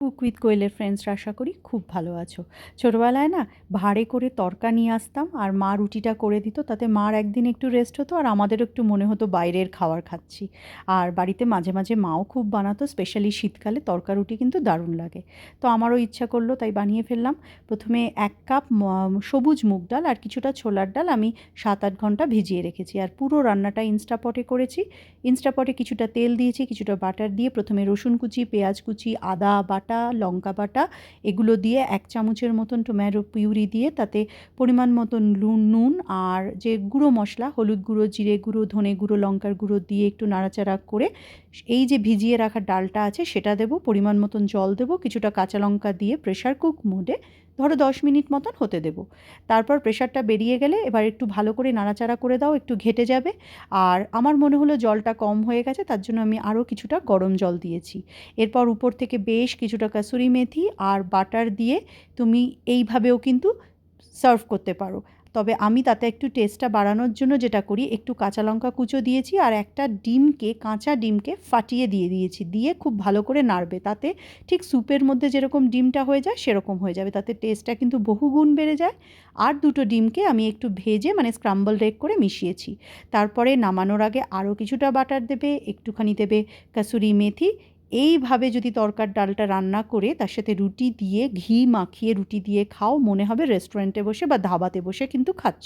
Cook with কোয়েলের ফ্রেন্ডসরা আশা করি খুব ভালো আছো। ছোটোবেলায় না ভাঁড়ে করে তড়কা নিয়ে আসতাম আর মা রুটিটা করে দিত, তাতে মার একদিন একটু রেস্ট হতো আর আমাদেরও একটু মনে হতো বাইরের খাবার খাচ্ছি। আর বাড়িতে মাঝে মাঝে মাও খুব বানাতো, স্পেশালি শীতকালে তড়কা রুটি কিন্তু দারুণ লাগে। তো আমারও ইচ্ছা করলো, তাই বানিয়ে ফেললাম। প্রথমে 1 কাপ সবুজ মুগ ডাল আর কিছুটা ছোলার ডাল আমি 7-8 ঘন্টা ভিজিয়ে রেখেছি, আর পুরো রান্নাটা ইনস্টাপটে করেছি। ইনস্টাপটে কিছুটা তেল দিয়েছি, কিছুটা বাটার দিয়ে প্রথমে রসুন কুচি, পেঁয়াজ কুচি, আদা বাটা, লঙ্কা বাটা এগুলো দিয়ে 1 চামচের মতন টমেটো পিউরি দিয়ে তাতে পরিমাণ মতন নুন আর যে গুঁড়ো মশলা হলুদ গুঁড়ো, জিরে গুঁড়ো, ধনে গুঁড়ো, লঙ্কার গুঁড়ো দিয়ে একটু নাড়াচাড়া করে এই যে ভিজিয়ে রাখা ডালটা আছে সেটা দেবো, পরিমাণ মতন জল দেবো, কিছুটা কাঁচা লঙ্কা দিয়ে প্রেশার কুক মোডে ধরো 10 মিনিট মতন হতে দেবো। তারপর প্রেশারটা বেরিয়ে গেলে এবার একটু ভালো করে নাড়াচাড়া করে দাও, একটু ঘেটে যাবে। আর আমার মনে হলো জলটা কম হয়ে গেছে, তার জন্য আমি আরও কিছুটা গরম জল দিয়েছি। এরপর উপর থেকে বেশ কিছুটা কাসুরি মেথি আর বাটার দিয়ে তুমি এইভাবেও কিন্তু সার্ভ করতে পারো। তবে আমি তাতে একটু টেস্টটা বাড়ানোর জন্য যেটা করি, একটু কাঁচা লঙ্কা কুচো দিয়েছি আর একটা ডিমকে, কাঁচা ডিমকে ফাটিয়ে দিয়ে দিয়েছি, দিয়ে খুব ভালো করে নাড়বে, তাতে ঠিক স্যুপের মধ্যে যেরকম ডিমটা হয়ে যায় সেরকম হয়ে যাবে, তাতে টেস্টটা কিন্তু বহুগুণ বেড়ে যায়। আর দুটো ডিমকে আমি একটু ভেজে মানে স্ক্রাম্বল এগ করে মিশিয়েছি। তারপরে নামানোর আগে আরও কিছুটা বাটার দেবে, একটুখানি দেবে কাসুরি মেথি। এইভাবে যদি তরকার ডালটা রান্না করে তার সাথে রুটি দিয়ে ঘি মাখিয়ে রুটি দিয়ে খাও, মনে হবে রেস্টুরেন্টে বসে বা ধাবাতে বসে কিন্তু খাচ্ছ।